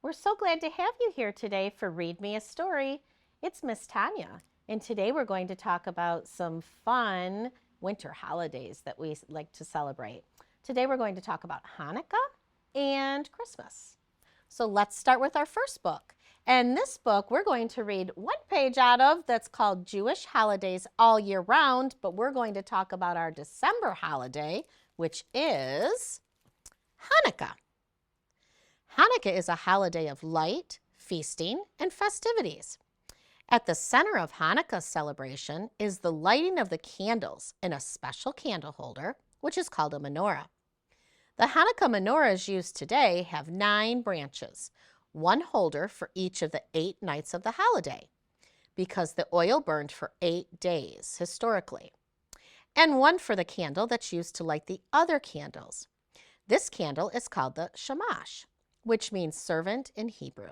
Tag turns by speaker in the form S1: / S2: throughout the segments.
S1: We're so glad to have you here today for Read Me a Story. It's Miss Tonja, and today we're going to talk about some fun winter holidays that we like to celebrate. Today we're going to talk about Hanukkah and Christmas. So let's start with our first book. And this book we're going to read one page out of that's called Jewish Holidays All Year Round, but we're going to talk about our December holiday, which is Hanukkah. Hanukkah is a holiday of light, feasting, and festivities. At the center of Hanukkah's celebration is the lighting of the candles in a special candle holder, which is called a menorah. The Hanukkah menorahs used today have 9 branches, one holder for each of the 8 nights of the holiday, because the oil burned for 8 days historically, and one for the candle that's used to light the other candles. This candle is called the shamash, which means servant in Hebrew.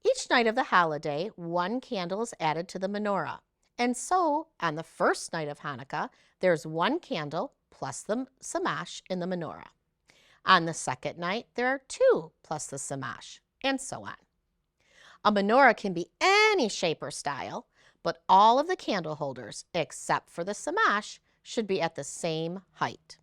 S1: Each night of the holiday, one candle is added to the menorah. And so, on the first night of Hanukkah, there's one candle plus the shamash in the menorah. On the second night, there are 2 plus the shamash, and so on. A menorah can be any shape or style, but all of the candle holders, except for the shamash, should be at the same height.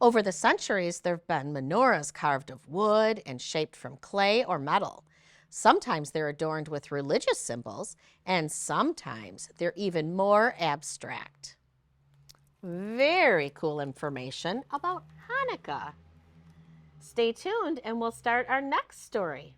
S1: Over the centuries, there have been menorahs carved of wood and shaped from clay or metal. Sometimes they're adorned with religious symbols, and sometimes they're even more abstract. Very cool information about Hanukkah. Stay tuned and we'll start our next story.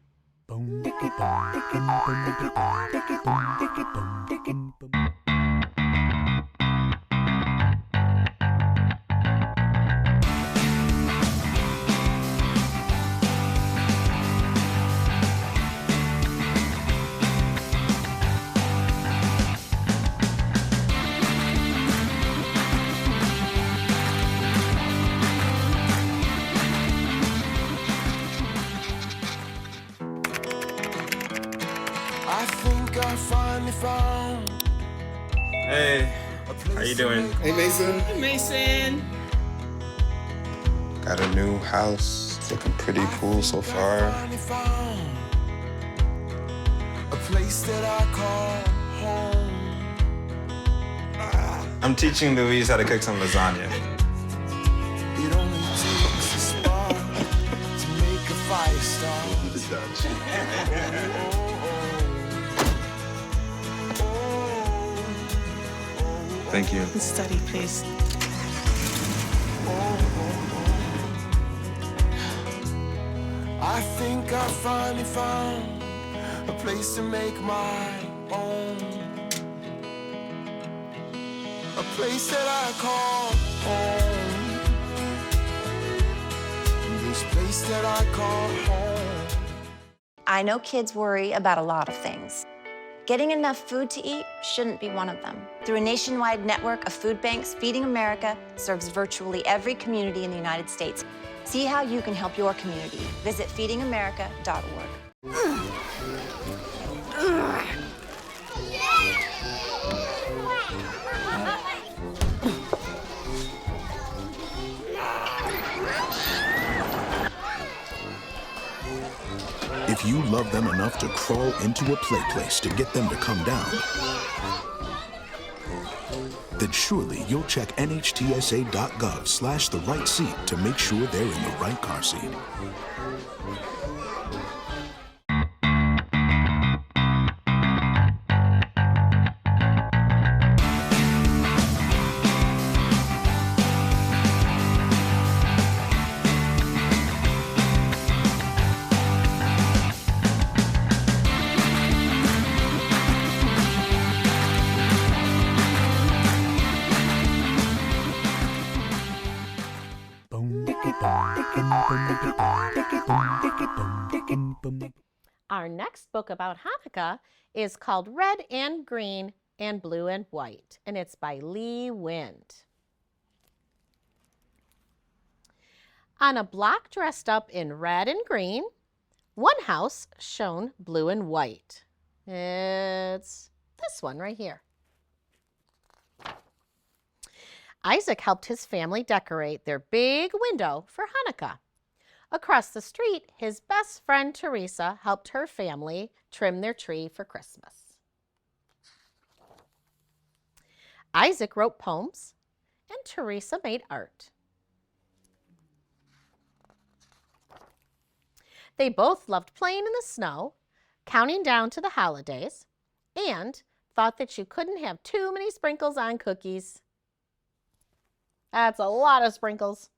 S2: I think I finally found.
S3: Hey, how you doing?
S4: Hey, Mason.
S5: Hey, Mason.
S4: Got a new house. It's looking pretty cool so far.
S2: A place that I call home.
S3: I'm teaching Louise how to cook some lasagna.
S2: It only takes a spark to make a fire start.
S3: Thank you.
S5: Study, please.
S2: I think I finally found a place to make my own. A place that I call home. This place that I call home.
S6: I know kids worry about a lot of things. Getting enough food to eat shouldn't be one of them. Through a nationwide network of food banks, Feeding America serves virtually every community in the United States. See how you can help your community. Visit feedingamerica.org.
S7: If you love them enough to crawl into a play place to get them to come down, then surely you'll check nhtsa.gov/the right seat to make sure they're in the right car seat.
S1: Our next book about Hanukkah is called Red and Green and Blue and White, and it's by Lee Wind. On a block dressed up in red and green, one house shown blue and white. It's this one right here. Isaac helped his family decorate their big window for Hanukkah. Across the street, his best friend Teresa helped her family trim their tree for Christmas. Isaac wrote poems, and Teresa made art. They both loved playing in the snow, counting down to the holidays, and thought that you couldn't have too many sprinkles on cookies. That's a lot of sprinkles.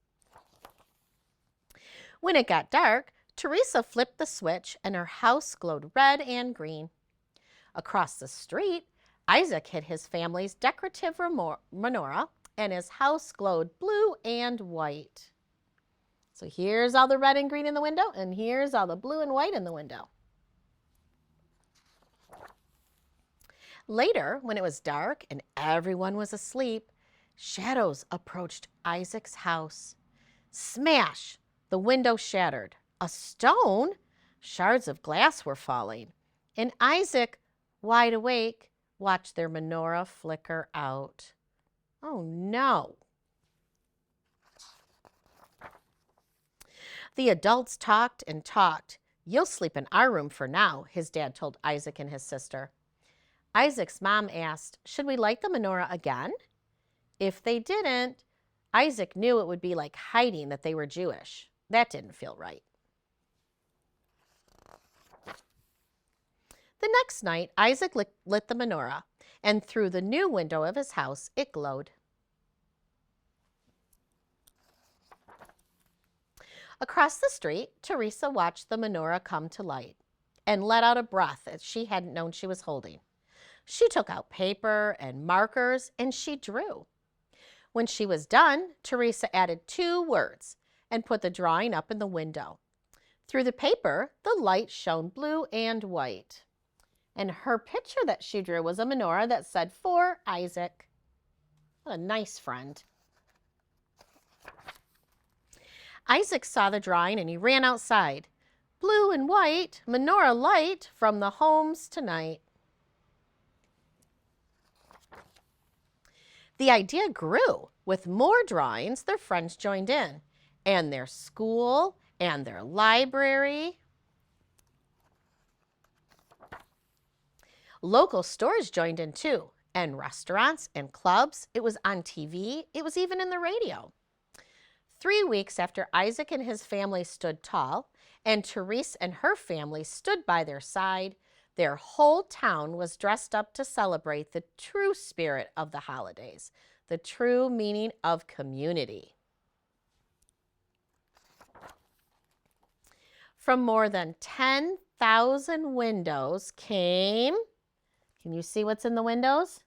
S1: When it got dark, Teresa flipped the switch and her house glowed red and green. Across the street, Isaac hid his family's decorative menorah and his house glowed blue and white. So here's all the red and green in the window, and here's all the blue and white in the window. Later, when it was dark and everyone was asleep, shadows approached Isaac's house. Smash! The window shattered. A stone? Shards of glass were falling. And Isaac, wide awake, watched their menorah flicker out. Oh no! The adults talked and talked. You'll sleep in our room for now, his dad told Isaac and his sister. Isaac's mom asked, should we light the menorah again? If they didn't, Isaac knew it would be like hiding that they were Jewish. That didn't feel right. The next night, Isaac lit the menorah, and through the new window of his house, it glowed. Across the street, Teresa watched the menorah come to light and let out a breath that she hadn't known she was holding. She took out paper and markers and she drew. When she was done, Teresa added 2 words and put the drawing up in the window. Through the paper, the light shone blue and white. And her picture that she drew was a menorah that said, "For Isaac." What a nice friend. Isaac saw the drawing and he ran outside. Blue and white, menorah light from the homes tonight. The idea grew. With more drawings, their friends joined in, and their school and their library. Local stores joined in too, and restaurants and clubs. It was on TV. It was even in the radio. 3 weeks after Isaac and his family stood tall, and Therese and her family stood by their side, their whole town was dressed up to celebrate the true spirit of the holidays, the true meaning of community. From more than 10,000 windows came, can you see what's in the windows?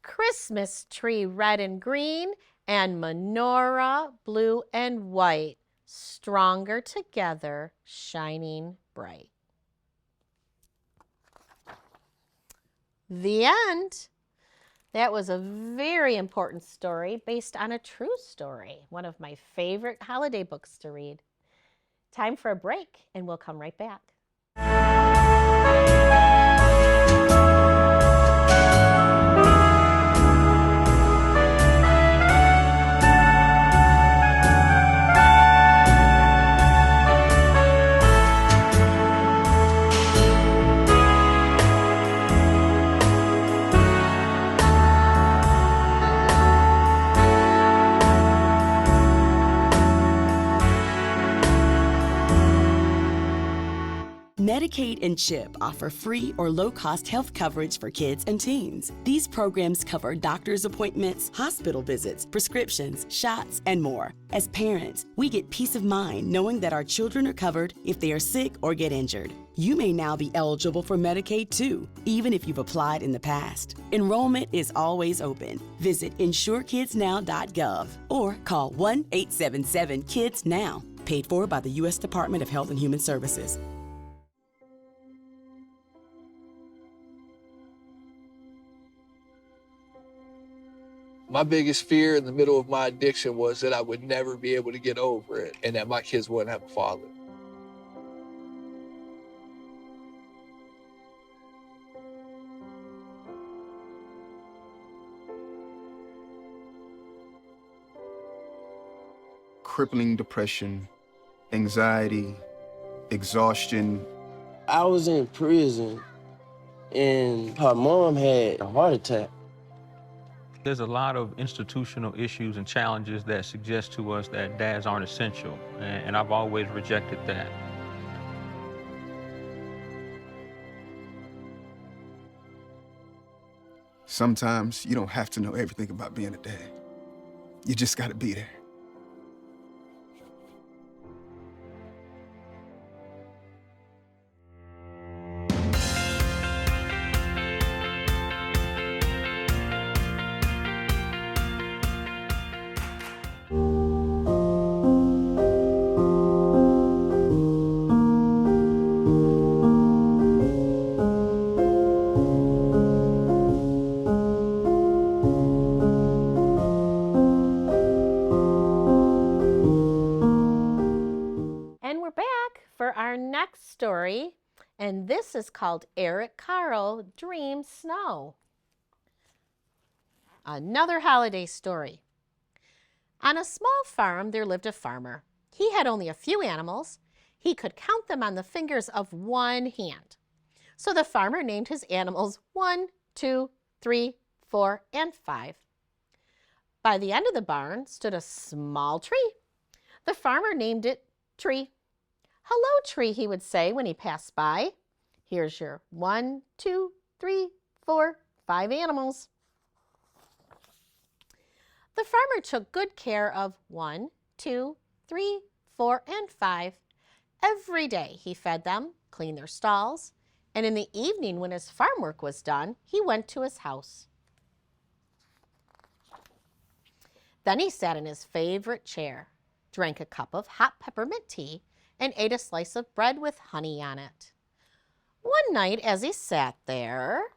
S1: Christmas tree red and green and menorah blue and white, stronger together, shining bright. The end. That was a very important story based on a true story, one of my favorite holiday books to read. Time for a break, and we'll come right back.
S5: Medicaid and CHIP offer free or low-cost health coverage for kids and teens. These programs cover doctor's appointments, hospital visits, prescriptions, shots, and more. As parents, we get peace of mind knowing that our children are covered if they are sick or get injured. You may now be eligible for Medicaid too, even if you've applied in the past. Enrollment is always open. Visit insurekidsnow.gov or call 1-877-KIDS-NOW. Paid for by the U.S. Department of Health and Human Services.
S8: My biggest fear in the middle of my addiction was that I would never be able to get over it and that my kids wouldn't have a father.
S9: crippling depression, anxiety, exhaustion.
S10: I was in prison and her mom had a heart attack.
S11: There's a lot of institutional issues and challenges that suggest to us that dads aren't essential, and I've always rejected that.
S9: Sometimes you don't have to know everything about being a dad. You just gotta be there.
S1: And we're back for our next story, and this is called Eric Carle Dream Snow. Another holiday story. On a small farm, there lived a farmer. He had only a few animals. He could count them on the fingers of one hand. So the farmer named his animals 1, 2, 3, 4, and 5. By the end of the barn stood a small tree. The farmer named it Tree. "Hello, Tree," he would say when he passed by. "Here's your 1, 2, 3, 4, 5 animals." The farmer took good care of 1, 2, 3, 4, and 5. Every day he fed them, cleaned their stalls, and in the evening when his farm work was done, he went to his house. Then he sat in his favorite chair, drank a cup of hot peppermint tea, and ate a slice of bread with honey on it. One night as he sat there,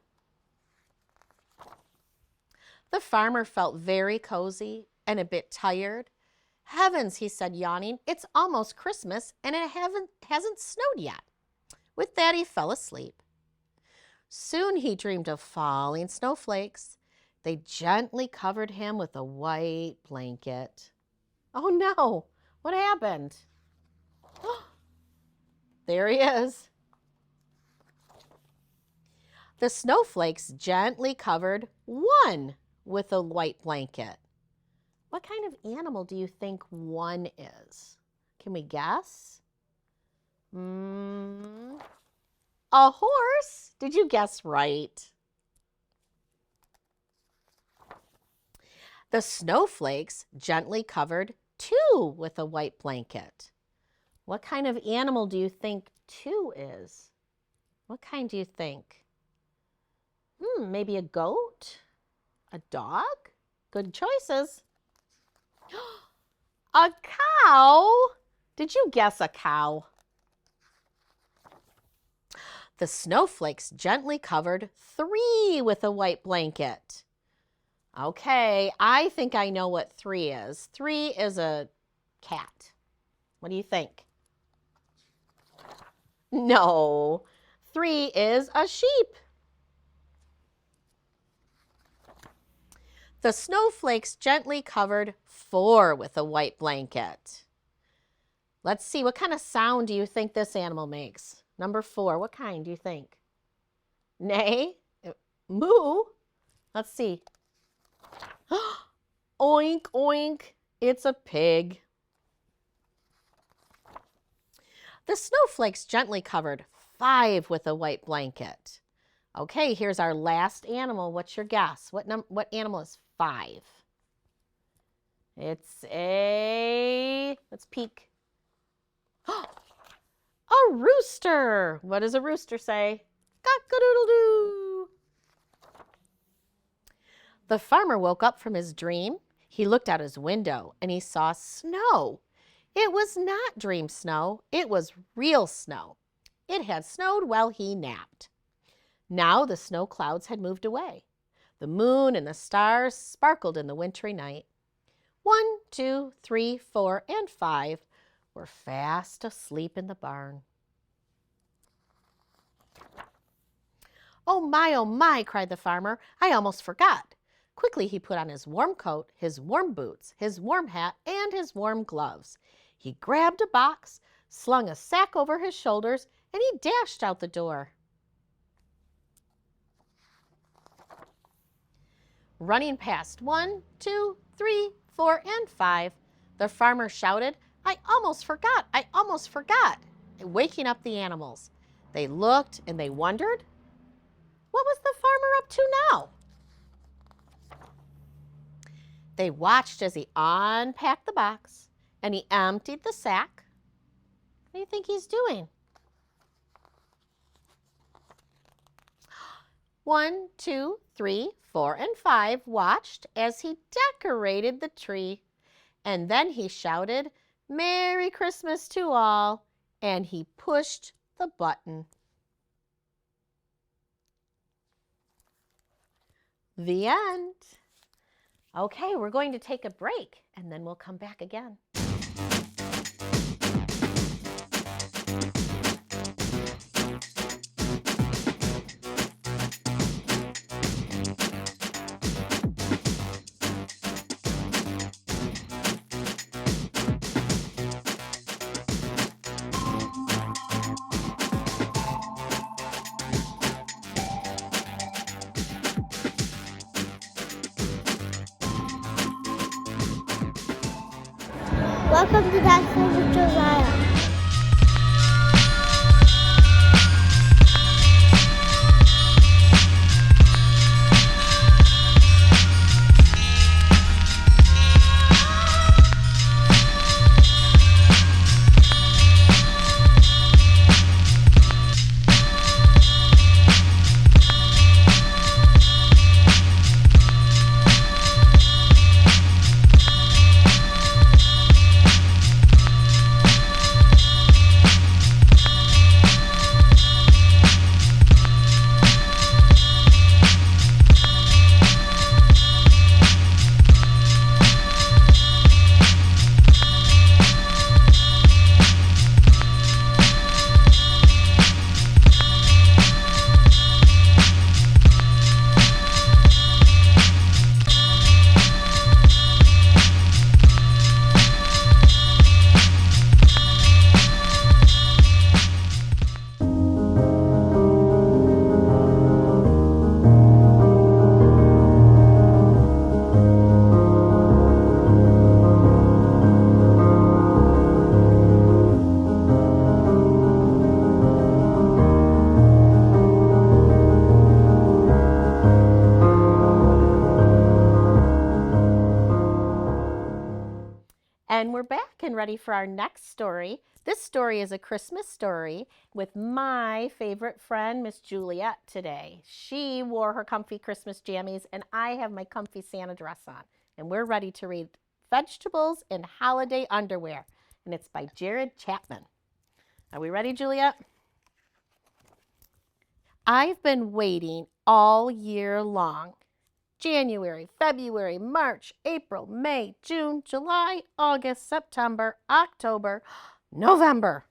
S1: the farmer felt very cozy and a bit tired. "Heavens," he said, yawning, "it's almost Christmas and it hasn't snowed yet." With that, he fell asleep. Soon he dreamed of falling snowflakes. They gently covered him with a white blanket. Oh no, what happened? There he is. The snowflakes gently covered one with a white blanket. What kind of animal do you think one is? Can we guess? A horse. Did you guess right? The snowflakes gently covered 2 with a white blanket. What kind of animal do you think 2 is? What kind do you think? Maybe a goat? A dog? Good choices. A cow? Did you guess a cow? The snowflakes gently covered 3 with a white blanket. Okay, I think I know what 3 is. 3 is a cat. What do you think? No, 3 is a sheep. The snowflakes gently covered 4 with a white blanket. Let's see, what kind of sound do you think this animal makes? Number 4, what kind do you think? Neigh? Moo? Let's see. Oink, oink, it's a pig. The snowflakes gently covered 5 with a white blanket. Okay, here's our last animal. What's your guess? What animal is 5? It's let's peek. A rooster. What does a rooster say? Cock-a-doodle-doo. The farmer woke up from his dream. He looked out his window and he saw snow. It was not dream snow. It was real snow. It had snowed while he napped. Now the snow clouds had moved away. The moon and the stars sparkled in the wintry night. 1, 2, 3, 4, and 5 were fast asleep in the barn. Oh my, cried the farmer. I almost forgot. Quickly he put on his warm coat, his warm boots, his warm hat, and his warm gloves. He grabbed a box, slung a sack over his shoulders, and he dashed out the door. Running past 1, 2, 3, 4, and 5, the farmer shouted, "I almost forgot, I almost forgot," waking up the animals. They looked and they wondered, what was the farmer up to now? They watched as he unpacked the box and he emptied the sack. What do you think he's doing? 1, 2, 3, 4, and 5 watched as he decorated the tree. And then he shouted, "Merry Christmas to all," and he pushed the button. The end. Okay, we're going to take a break and then we'll come back again.
S12: Welcome to Dance with Josiah.
S1: And we're back and ready for our next story. This story is a Christmas story with my favorite friend, Miss Juliet, today. She wore her comfy Christmas jammies, and I have my comfy Santa dress on. And we're ready to read Vegetables in Holiday Underwear. And it's by Jared Chapman. Are we ready, Juliet? I've been waiting all year long. January, February, March, April, May, June, July, August, September, October, November.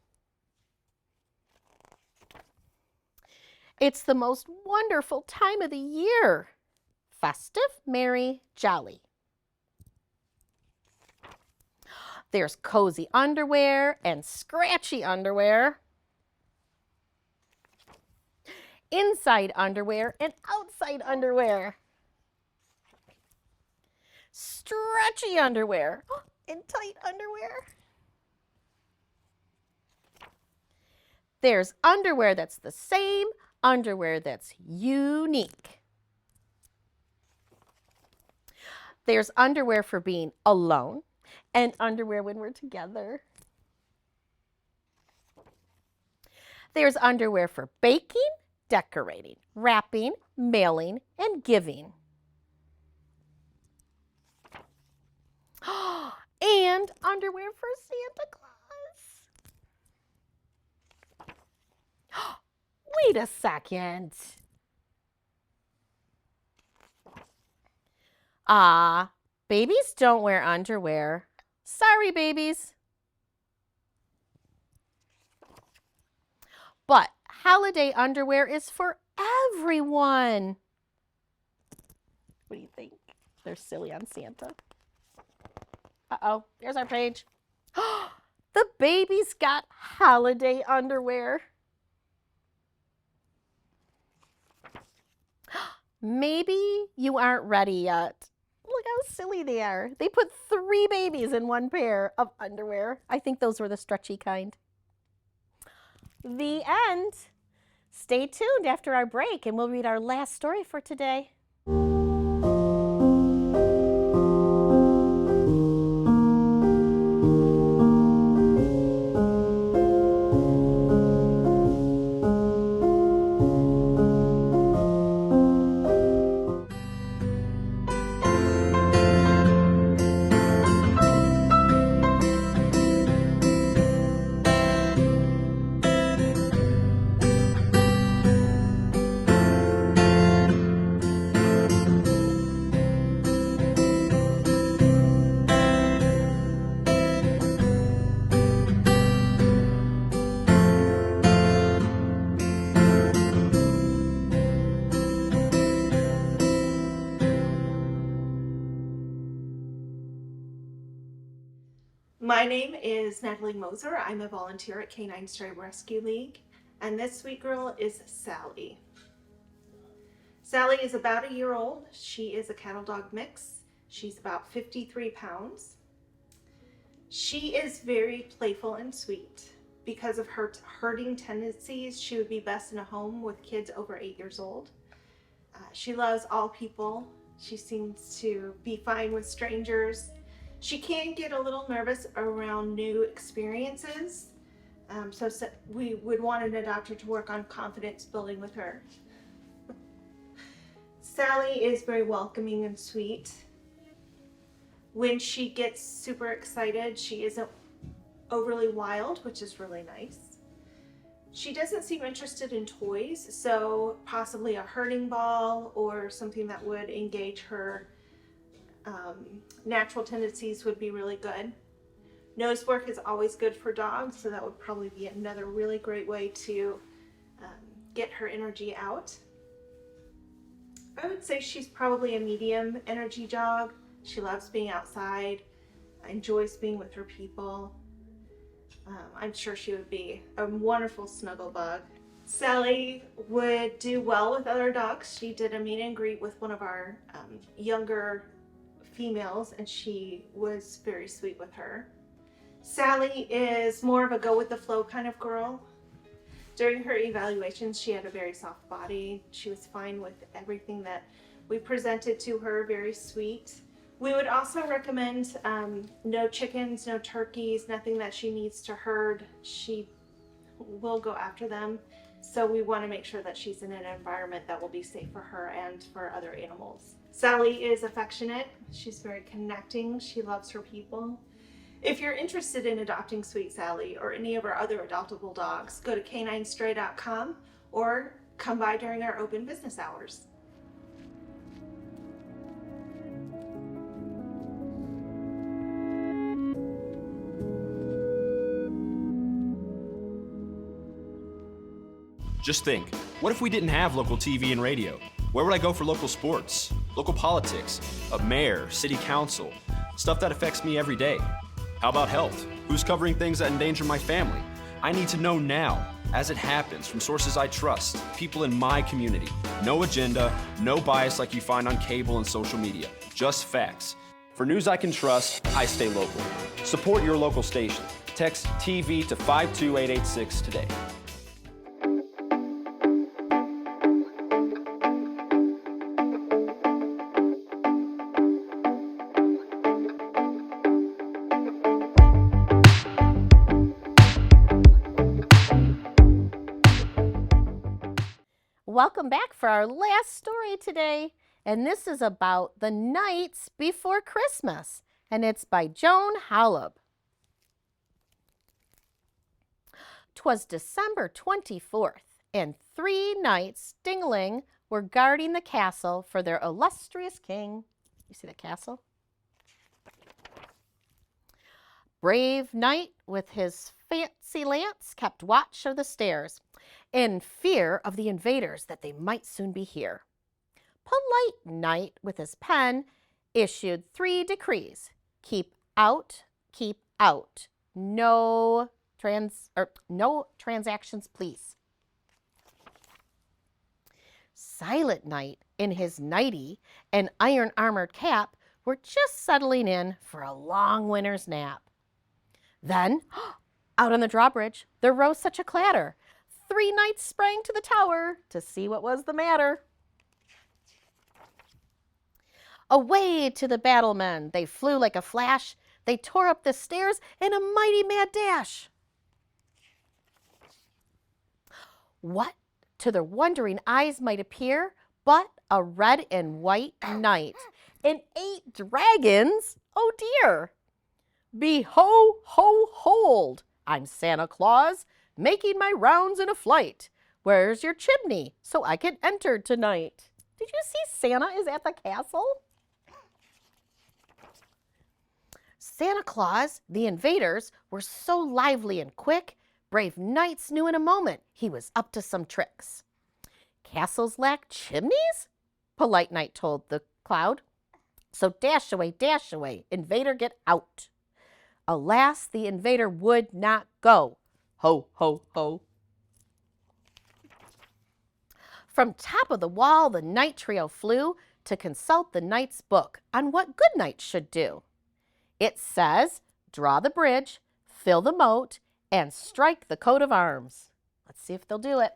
S1: It's the most wonderful time of the year. Festive, merry, jolly. There's cozy underwear and scratchy underwear. Inside underwear and outside underwear. Stretchy underwear and tight underwear. There's underwear that's the same, underwear that's unique. There's underwear for being alone and underwear when we're together. There's underwear for baking, decorating, wrapping, mailing, and giving. And underwear for Santa Claus. Wait a second. Babies don't wear underwear. Sorry, babies. But holiday underwear is for everyone. What do you think? They're silly on Santa. Uh-oh, there's our page. The baby's got holiday underwear. Maybe you aren't ready yet. Look how silly they are. They put 3 babies in one pair of underwear. I think those were the stretchy kind. The end. Stay tuned after our break and we'll read our last story for today.
S13: My name is Natalie Moser. I'm a volunteer at Canine Stray Rescue League, and this sweet girl is Sally. Sally is about a year old. She is a cattle dog mix. She's about 53 pounds. She is very playful and sweet. Because of her herding tendencies, she would be best in a home with kids over 8 years old. She loves all people. She seems to be fine with strangers. She can get a little nervous around new experiences, so we would want an adopter to work on confidence building with her. Sally is very welcoming and sweet. When she gets super excited, she isn't overly wild, which is really nice. She doesn't seem interested in toys, so possibly a herding ball or something that would engage her natural tendencies would be really good. Nose work is always good for dogs, so that would probably be another really great way to get her energy out. I would say she's probably a medium energy dog. She loves being outside, enjoys being with her people. I'm sure she would be a wonderful snuggle bug. Sally would do well with other dogs. She did a meet and greet with one of our younger females, and she was very sweet with her. Sally is more of a go with the flow kind of girl. During her evaluations, she had a very soft body. She was fine with everything that we presented to her, very sweet. We would also recommend no chickens, no turkeys, nothing that she needs to herd. She will go after them. So we want to make sure that she's in an environment that will be safe for her and for other animals. Sally is affectionate. She's very connecting. She loves her people. If you're interested in adopting Sweet Sally or any of our other adoptable dogs, go to caninestray.com or come by during our open business hours.
S14: Just think, what if we didn't have local TV and radio? Where would I go for local sports, local politics, a mayor, city council, stuff that affects me every day? How about health? Who's covering things that endanger my family? I need to know now, as it happens, from sources I trust, people in my community. No agenda, no bias like you find on cable and social media, just facts. For news I can trust, I stay local. Support your local station. Text TV to 52886 today.
S1: Welcome back for our last story today, and this is about the nights before Christmas, and it's by Joan Howleb. 'Twas December 24th, and 3 knights dingling were guarding the castle for their illustrious king. You see the castle? Brave knight with his fancy lance kept watch of the stairs, in fear of the invaders that they might soon be here. Polite knight with his pen issued 3 decrees. Keep out, keep out. No transactions, please. Silent Night, in his nightie and iron-armored cap, were just settling in for a long winter's nap. Then, out on the drawbridge, there rose such a clatter. 3 knights sprang to the tower to see what was the matter. Away to the battlemen they flew like a flash. They tore up the stairs in a mighty mad dash. What to their wondering eyes might appear but a red and white knight and 8 dragons? Oh dear! Beho, ho, hold! I'm Santa Claus, making my rounds in a flight. Where's your chimney so I can enter tonight? Did you see Santa is at the castle? Santa Claus, the invaders, were so lively and quick, brave knights knew in a moment he was up to some tricks. Castles lack chimneys? Polite Knight told the cloud. So dash away, invader, get out. Alas, the invader would not go. Ho, ho, ho. From top of the wall, the knight trio flew to consult the knight's book on what good knights should do. It says, draw the bridge, fill the moat, and strike the coat of arms. Let's see if they'll do it.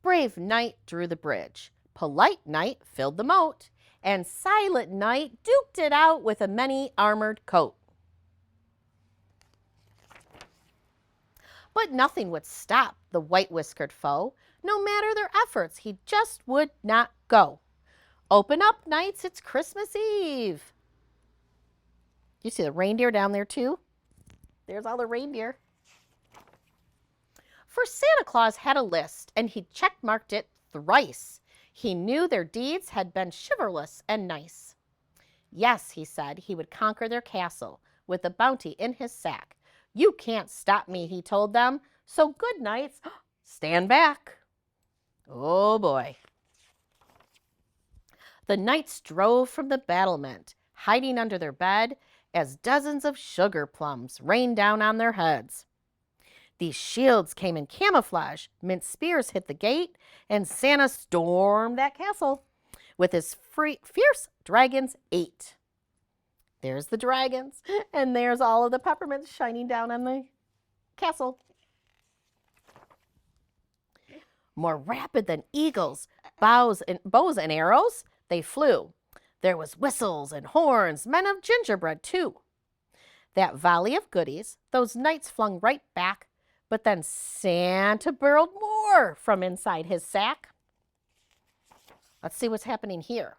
S1: Brave Knight drew the bridge. Polite Knight filled the moat. And Silent Knight duked it out with a many-armored coat. But nothing would stop the white-whiskered foe. No matter their efforts, he just would not go. Open up, knights, it's Christmas Eve. You see the reindeer down there too? There's all the reindeer. For Santa Claus had a list, and he checkmarked it thrice. He knew their deeds had been chivalrous and nice. Yes, he said, he would conquer their castle with the bounty in his sack. You can't stop me, he told them. So good knights, stand back. Oh boy. The knights drove from the battlement, hiding under their bed, as dozens of sugar plums rained down on their heads. These shields came in camouflage, mint spears hit the gate, and Santa stormed that castle with his fierce dragons 8. There's the dragons, and there's all of the peppermints shining down on the castle. More rapid than eagles, bows and arrows, they flew. There was whistles and horns, men of gingerbread too. That volley of goodies, those knights flung right back, but then Santa burrowed more from inside his sack. Let's see what's happening here.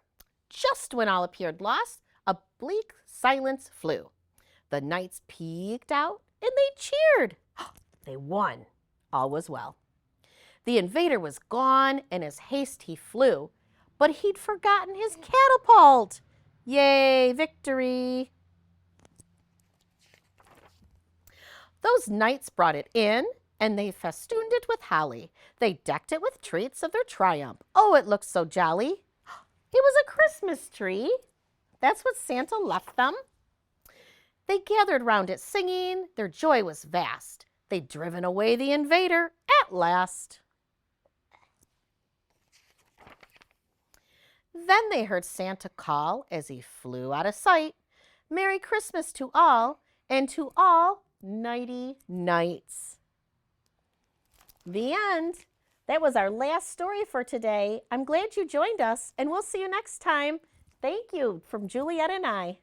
S1: Just when all appeared lost, a bleak silence flew. The knights peeked out and they cheered. They won. All was well. The invader was gone, and in his haste he flew, but he'd forgotten his catapult. Yay, victory! Those knights brought it in, and they festooned it with holly. They decked it with treats of their triumph. Oh, it looked so jolly. It was a Christmas tree. That's what Santa left them. They gathered round it singing. Their joy was vast. They'd driven away the invader at last. Then they heard Santa call as he flew out of sight. Merry Christmas to all, and to all nighty nights. The end. That was our last story for today. I'm glad you joined us, and we'll see you next time. Thank you from Juliet and I.